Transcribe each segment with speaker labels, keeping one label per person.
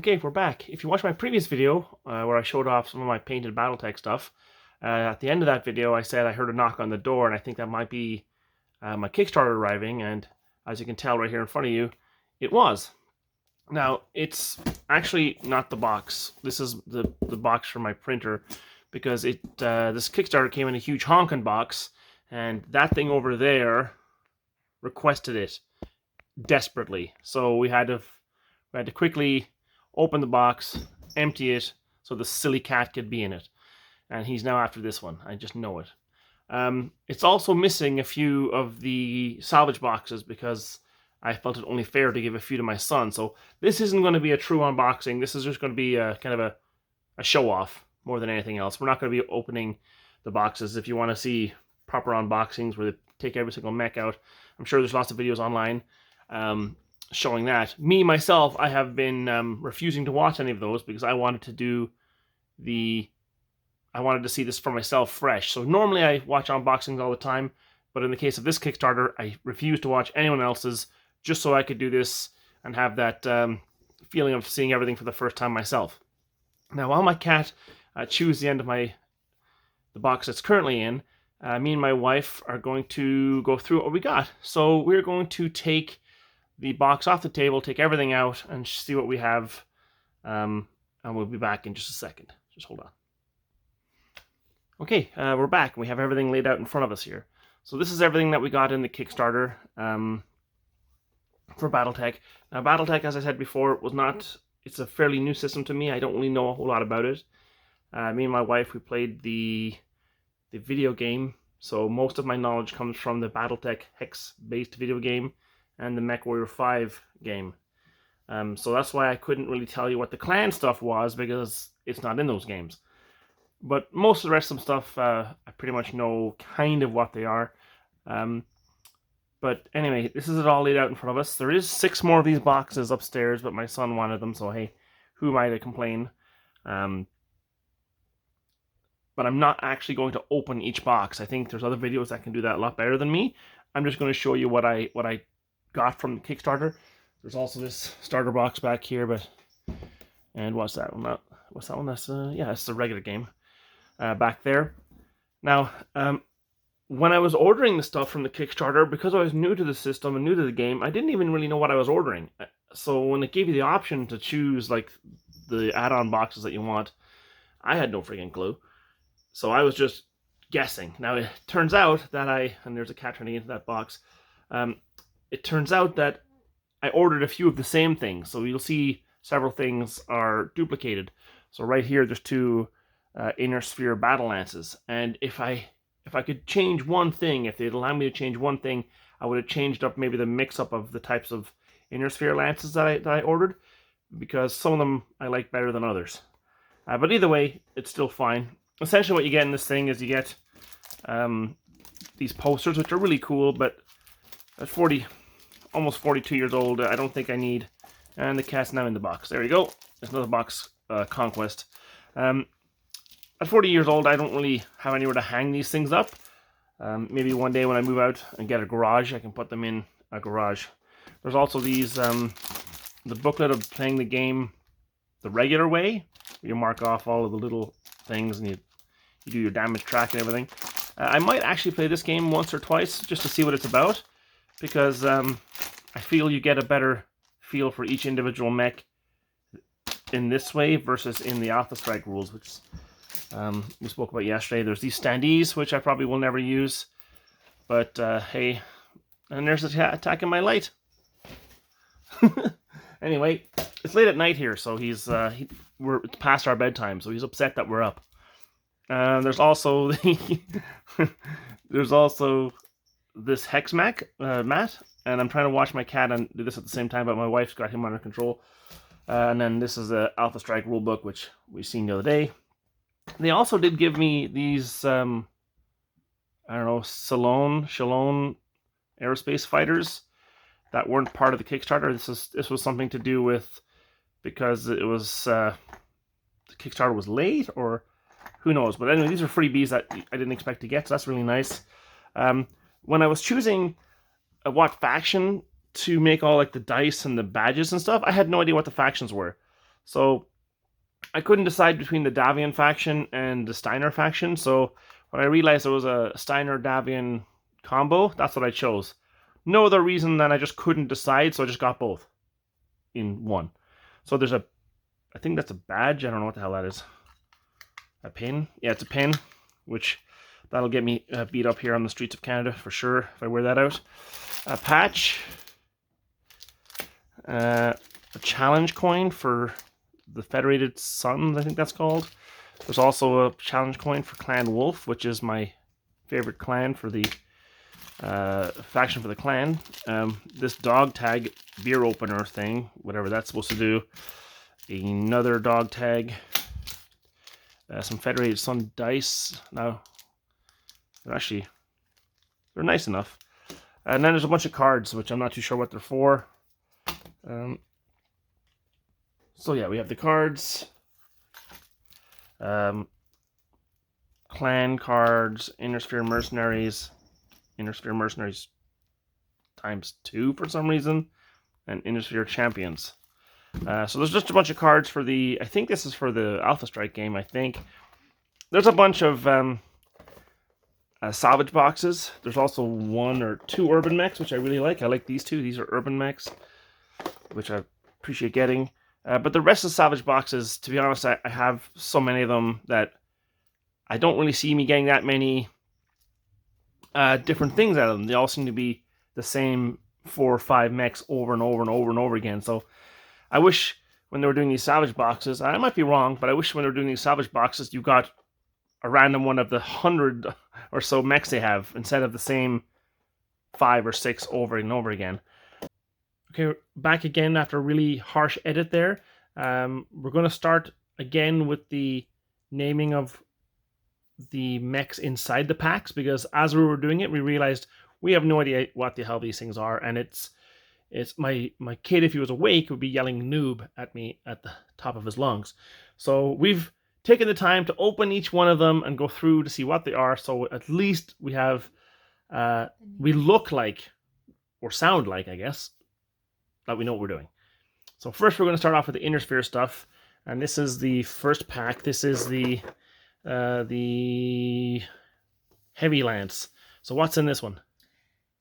Speaker 1: Okay, we're back. If you watched my previous video where I showed off some of my painted Battletech stuff, at the end of that video I said I heard a knock on the door and I think that might be my Kickstarter arriving, and as you can tell right here in front of you, it was. Now, it's actually not the box. This is the box for my printer, because this Kickstarter came in a huge honking box, and that thing over there requested it desperately. So we had to quickly open the box, empty it, so the silly cat could be in it. And he's now after this one. I just know it. It's also missing a few of the salvage boxes because I felt it only fair to give a few to my son. So this isn't going to be a true unboxing. This is just going to be a kind of a show-off more than anything else. We're not going to be opening the boxes. If you want to see proper unboxings where they take every single mech out, I'm sure there's lots of videos online showing that. Me, myself, I have been refusing to watch any of those because I wanted to see this for myself fresh. So normally I watch unboxings all the time, but in the case of this Kickstarter, I refuse to watch anyone else's just so I could do this and have that feeling of seeing everything for the first time myself. Now, while my cat chews the end of the box it's currently in, me and my wife are going to go through what we got. So we're going to take the box off the table, take everything out, and see what we have. And we'll be back in just a second. Just hold on. Okay, we're back. We have everything laid out in front of us here. So this is everything that we got in the Kickstarter for Battletech. Now, Battletech, as I said before, it's a fairly new system to me. I don't really know a whole lot about it. Me and my wife, we played the video game, so most of my knowledge comes from the Battletech hex-based video game and the MechWarrior 5 game. So that's why I couldn't really tell you what the clan stuff was, because it's not in those games. But most of the rest of the stuff, I pretty much know kind of what they are. But anyway, this is it all laid out in front of us. There is 6 more of these boxes upstairs, but my son wanted them, so hey, who am I to complain? But I'm not actually going to open each box. I think there's other videos that can do that a lot better than me. I'm just going to show you what I got from the Kickstarter. There's also this starter box back here, and what's that one? What's that one? That's it's the regular game back there. Now, when I was ordering the stuff from the Kickstarter, because I was new to the system and new to the game, I didn't even really know what I was ordering. So when it gave you the option to choose like the add-on boxes that you want, I had no freaking clue. So I was just guessing. Now it turns out that and there's a cat turning into that box. It turns out that I ordered a few of the same things. So you'll see several things are duplicated. So right here, there's 2 inner sphere battle lances. And if I could change one thing, if they'd allow me to change one thing, I would have changed up maybe the mix-up of the types of inner sphere lances that I ordered, because some of them I like better than others. But either way, it's still fine. Essentially what you get in this thing is you get these posters, which are really cool, but at almost 42 years old, I don't think I need. And the cat's now in the box. There you go. There's another box conquest. At 40 years old, I don't really have anywhere to hang these things up. Maybe one day when I move out and get a garage, I can put them in a garage. There's also these, the booklet of playing the game the regular way. You mark off all of the little things and you do your damage track and everything. I might actually play this game once or twice just to see what it's about, because I feel you get a better feel for each individual mech in this way versus in the Alpha Strike rules, which we spoke about yesterday. There's these standees, which I probably will never use, but hey, and there's the attacking my light. Anyway, it's late at night here, so we're past our bedtime, so he's upset that we're up. There's also this hex mat, and I'm trying to watch my cat and do this at the same time, but my wife's got him under control. And then this is the Alpha Strike rulebook, which we've seen the other day. They also did give me these, I don't know, Shalon aerospace fighters that weren't part of the Kickstarter. This was something to do with, because it was the Kickstarter was late, or who knows. But anyway, these are freebies that I didn't expect to get, so that's really nice. When I was choosing what faction to make all like the dice and the badges and stuff, I had no idea what the factions were. So I couldn't decide between the Davian faction and the Steiner faction. So when I realized there was a Steiner Davian combo, that's what I chose. No other reason than I just couldn't decide, so I just got both in one. So there's I think that's a badge. I don't know what the hell that is. A pin? Yeah, it's a pin, which that'll get me beat up here on the streets of Canada for sure if I wear that out. A patch. A challenge coin for the Federated Suns, I think that's called. There's also a challenge coin for Clan Wolf, which is my favorite clan for the faction for the clan. This dog tag beer opener thing, whatever that's supposed to do. Another dog tag. Some Federated Sun dice. Now, they're nice enough. And then there's a bunch of cards, which I'm not too sure what they're for. So yeah, we have the cards. Clan cards, Inner Sphere Mercenaries times 2 for some reason, and Inner Sphere Champions. So there's just a bunch of cards for I think this is for the Alpha Strike game, I think. There's a bunch of salvage boxes. There's also 1 or 2 urban mechs, which I really like. I like these two. These are urban mechs, which I appreciate getting. But the rest of the salvage boxes, to be honest, I have so many of them that I don't really see me getting that many different things out of them. They all seem to be the same 4 or 5 mechs over and over and over and over again. So I wish when they were doing these salvage boxes, I might be wrong, but I wish when they were doing these salvage boxes, you got a random one of the 100 or so mechs they have instead of the same 5 or 6 over and over again. Okay, back again after a really harsh edit there. We're going to start again with the naming of the mechs inside the packs, because as we were doing it, we realized we have no idea what the hell these things are, and it's my kid, if he was awake, would be yelling noob at me at the top of his lungs. So we've taken the time to open each one of them and go through to see what they are, so at least we have we look like, or sound like, I guess, that we know what we're doing. So first we're going to start off with the Inner Sphere stuff, and this is the first pack. This is the Heavy Lance. So what's in this one?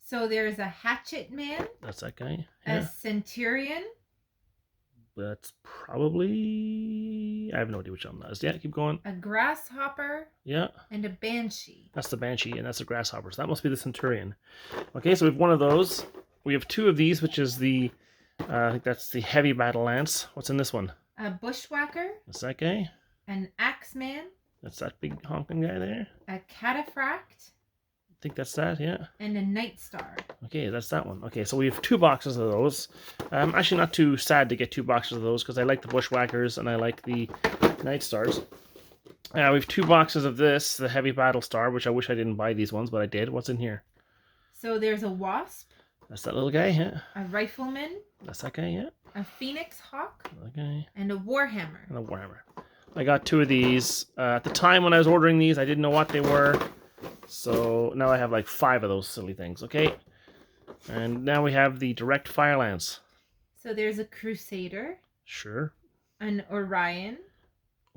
Speaker 2: So there's a Hatchet Man.
Speaker 1: That's that guy.
Speaker 2: Yeah. A Centurion.
Speaker 1: That's probably... I have no idea which one that is. Yeah, keep going.
Speaker 2: A Grasshopper.
Speaker 1: Yeah.
Speaker 2: And a Banshee.
Speaker 1: That's the Banshee, and that's the Grasshopper. So that must be the Centurion. Okay, so we have one of those. We have 2 of these, which is the... I think that's the Heavy Battle Lance. What's in this one?
Speaker 2: A Bushwhacker.
Speaker 1: That's that guy.
Speaker 2: An Axeman.
Speaker 1: That's that big honking guy there.
Speaker 2: A Cataphract.
Speaker 1: I think that's that, yeah.
Speaker 2: And a Night Star.
Speaker 1: Okay, that's that one. Okay, so we have 2 boxes of those. I'm actually not too sad to get 2 boxes of those, because I like the Bushwhackers and I like the Night Stars. We have 2 boxes of this, the Heavy Battle Star, which I wish I didn't buy these ones, but I did. What's in here?
Speaker 2: So there's a Wasp.
Speaker 1: That's that little guy, yeah.
Speaker 2: A Rifleman.
Speaker 1: That's that guy, yeah.
Speaker 2: A Phoenix Hawk.
Speaker 1: Okay.
Speaker 2: And a Warhammer.
Speaker 1: And a Warhammer. I got 2 of these. At the time when I was ordering these, I didn't know what they were. So now I have like 5 of those silly things, okay? And now we have the Direct Fire Lance.
Speaker 2: So there's a Crusader.
Speaker 1: Sure.
Speaker 2: An Orion.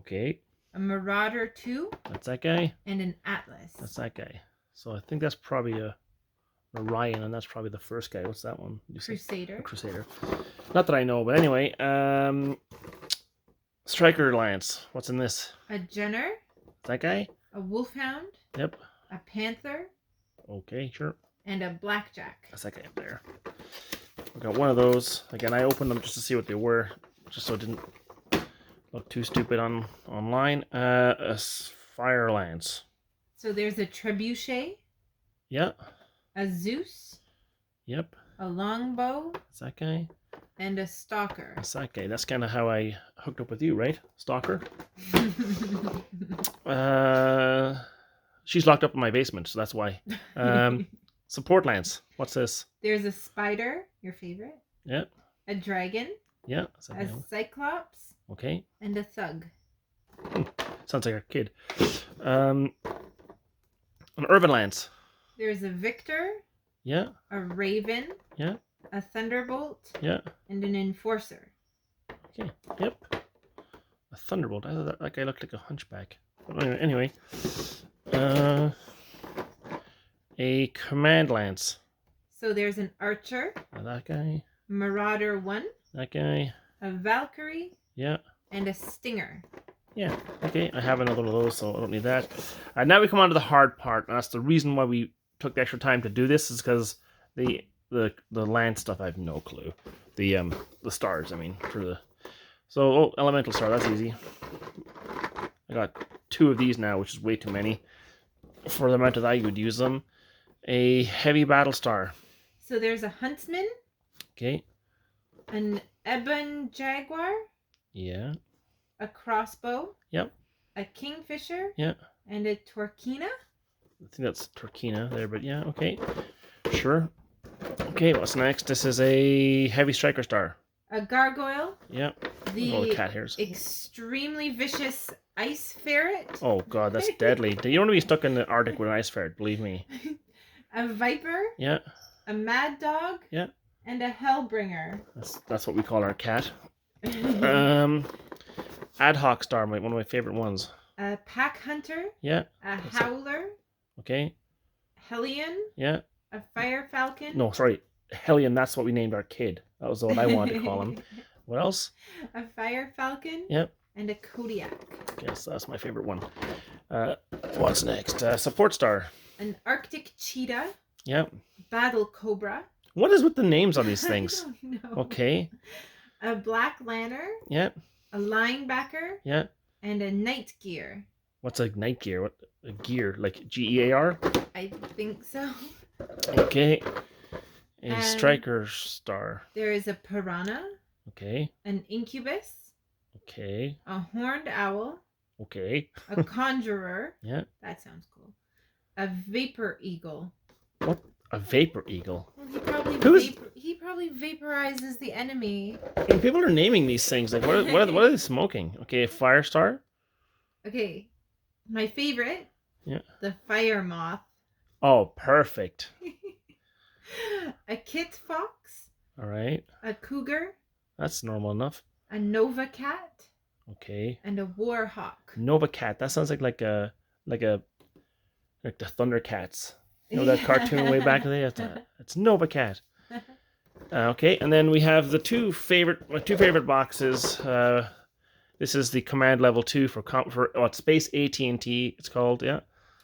Speaker 1: Okay.
Speaker 2: A Marauder 2.
Speaker 1: That's that guy.
Speaker 2: And an Atlas.
Speaker 1: That's that guy. So I think that's probably a Orion, and that's probably the first guy. What's that one?
Speaker 2: Crusader.
Speaker 1: Crusader. Not that I know, but anyway. Striker Lance. What's in this?
Speaker 2: A Jenner.
Speaker 1: That guy?
Speaker 2: A Wolfhound.
Speaker 1: Yep.
Speaker 2: A Panther.
Speaker 1: Okay, sure.
Speaker 2: And a Blackjack.
Speaker 1: That's that guy up there. I got one of those. Again, I opened them just to see what they were, just so it didn't look too stupid online. A Fire Lance.
Speaker 2: So there's a Trebuchet.
Speaker 1: Yeah.
Speaker 2: A Zeus.
Speaker 1: Yep.
Speaker 2: A Longbow.
Speaker 1: That's that guy.
Speaker 2: And a Stalker.
Speaker 1: That's that guy. That's kind of how I hooked up with you, right? Stalker. She's locked up in my basement, so that's why. Support Lance. What's this?
Speaker 2: There's a Spider, your favorite.
Speaker 1: Yeah.
Speaker 2: A Dragon.
Speaker 1: Yeah.
Speaker 2: A Cyclops.
Speaker 1: Okay.
Speaker 2: And a Thug.
Speaker 1: Sounds like a kid. An Urban Lance.
Speaker 2: There's a Victor.
Speaker 1: Yeah.
Speaker 2: A Raven.
Speaker 1: Yeah.
Speaker 2: A Thunderbolt.
Speaker 1: Yeah.
Speaker 2: And an Enforcer.
Speaker 1: Okay. Yep. thunderbolt. I thought that guy looked like a hunchback. But anyway. A command lance.
Speaker 2: So there's an archer.
Speaker 1: That guy.
Speaker 2: Marauder 1.
Speaker 1: That guy.
Speaker 2: A Valkyrie.
Speaker 1: Yeah.
Speaker 2: And a Stinger.
Speaker 1: Yeah. Okay, I have another one of those, so I don't need that. Now we come on to the hard part. And that's the reason why we took the extra time to do this, is because the land stuff I have no clue. The stars, I mean, for the elemental star, that's easy. I got 2 of these now, which is way too many for the amount that I would use them. A heavy battle star.
Speaker 2: So there's a huntsman.
Speaker 1: Okay.
Speaker 2: An ebon jaguar.
Speaker 1: Yeah.
Speaker 2: A crossbow.
Speaker 1: Yep.
Speaker 2: A kingfisher.
Speaker 1: Yeah.
Speaker 2: And a torquina.
Speaker 1: I think that's Torquina there, but yeah, okay. Sure. Okay, what's next? This is a heavy striker star.
Speaker 2: A gargoyle.
Speaker 1: Yep.
Speaker 2: The
Speaker 1: cat hairs.
Speaker 2: extremely vicious ice ferret.
Speaker 1: Oh god, that's deadly. You don't want to be stuck in the Arctic with an ice ferret, believe me.
Speaker 2: A viper.
Speaker 1: Yeah.
Speaker 2: A mad dog.
Speaker 1: Yeah.
Speaker 2: And a hellbringer.
Speaker 1: That's what we call our cat. Ad hoc star, one of my favorite ones.
Speaker 2: A pack hunter.
Speaker 1: Yeah.
Speaker 2: A howler.
Speaker 1: Okay.
Speaker 2: Hellion.
Speaker 1: Yeah.
Speaker 2: A fire falcon.
Speaker 1: No, sorry. Hellion, that's what we named our kid. That was what I wanted to call him. What else?
Speaker 2: A fire falcon.
Speaker 1: Yep.
Speaker 2: And a Kodiak.
Speaker 1: Yes, that's my favorite one. What's next? Support star.
Speaker 2: An Arctic cheetah.
Speaker 1: Yep.
Speaker 2: Battle cobra.
Speaker 1: What is with the names on these things?
Speaker 2: I don't know.
Speaker 1: Okay.
Speaker 2: A black lantern.
Speaker 1: Yep.
Speaker 2: A linebacker.
Speaker 1: Yep.
Speaker 2: And a night gear.
Speaker 1: What's a night gear? What a gear? Like GEAR?
Speaker 2: I think so.
Speaker 1: Okay. A striker star.
Speaker 2: There is a piranha.
Speaker 1: Okay.
Speaker 2: An incubus.
Speaker 1: Okay.
Speaker 2: A horned owl.
Speaker 1: Okay.
Speaker 2: A conjurer.
Speaker 1: Yeah.
Speaker 2: That sounds cool. A vapor eagle.
Speaker 1: What? A vapor eagle?
Speaker 2: Well, he probably vaporizes the enemy.
Speaker 1: And people are naming these things. Like, what are they smoking? Okay, a fire star.
Speaker 2: Okay, my favorite.
Speaker 1: Yeah.
Speaker 2: The fire moth.
Speaker 1: Oh, perfect.
Speaker 2: A kit fox.
Speaker 1: All right.
Speaker 2: A cougar.
Speaker 1: That's normal enough.
Speaker 2: A nova cat.
Speaker 1: Okay.
Speaker 2: And a war hawk.
Speaker 1: Nova cat. That sounds like the Thundercats. You know that cartoon way back in the day? It's Nova Cat. Okay, and then we have my two favorite boxes. This is the command level 2 for Space AT&T. It's called, yeah.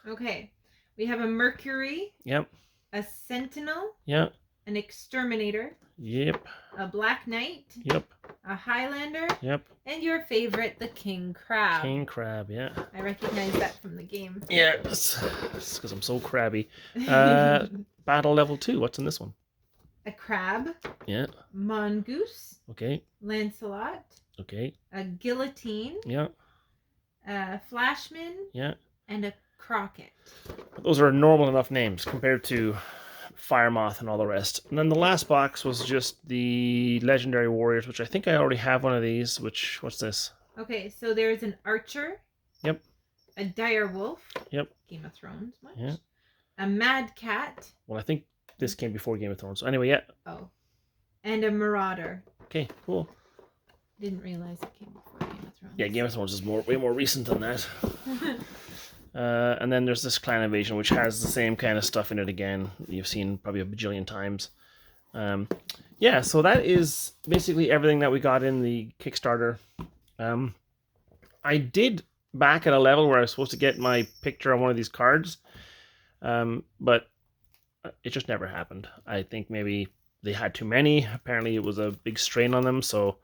Speaker 2: Okay, we have a Mercury.
Speaker 1: Yep.
Speaker 2: A Sentinel.
Speaker 1: Yep.
Speaker 2: An Exterminator.
Speaker 1: Yep.
Speaker 2: A Black Knight.
Speaker 1: Yep.
Speaker 2: A Highlander.
Speaker 1: Yep.
Speaker 2: And your favorite, the King Crab.
Speaker 1: King Crab, yeah.
Speaker 2: I recognize that from the game.
Speaker 1: Yeah, it's because I'm so crabby. Battle level 2. What's in this one?
Speaker 2: A crab.
Speaker 1: Yeah.
Speaker 2: Mongoose.
Speaker 1: Okay.
Speaker 2: Lancelot.
Speaker 1: Okay.
Speaker 2: A guillotine.
Speaker 1: Yeah.
Speaker 2: A flashman.
Speaker 1: Yeah.
Speaker 2: And a crockett.
Speaker 1: Those are normal enough names compared to Fire Moth and all the rest. And then the last box was just the Legendary Warriors, which I think I already have one of these. What's this?
Speaker 2: Okay, so there's an archer.
Speaker 1: Yep.
Speaker 2: A dire wolf.
Speaker 1: Yep.
Speaker 2: Game of Thrones much.
Speaker 1: Yeah.
Speaker 2: A mad cat.
Speaker 1: Well, I think this came before Game of Thrones. So anyway, yeah.
Speaker 2: Oh. And a marauder.
Speaker 1: Okay, cool.
Speaker 2: Didn't realize it came before Game of Thrones.
Speaker 1: Yeah, Game of Thrones is way more recent than that. And then there's this Clan Invasion, which has the same kind of stuff in it again. You've seen probably a bajillion times. Yeah, so that is basically everything that we got in the Kickstarter. I did back at a level where I was supposed to get my picture on one of these cards, but it just never happened. I think maybe they had too many. Apparently it was a big strain on them, so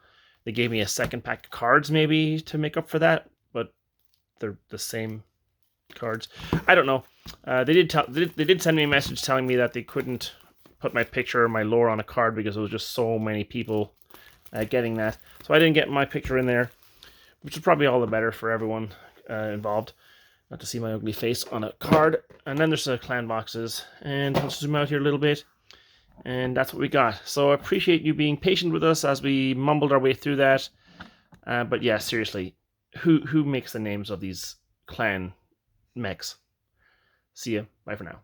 Speaker 1: they gave me a second pack of cards maybe to make up for that, but they're the same cards. I don't know. They did send me a message telling me that they couldn't put my picture or my lore on a card because there was just so many people getting that. So I didn't get my picture in there, which is probably all the better for everyone involved. Not to see my ugly face on a card. And then there's the clan boxes. And I'll zoom out here a little bit. And that's what we got. So I appreciate you being patient with us as we mumbled our way through that. But yeah, seriously, who makes the names of these clan mechs? See ya. Bye for now.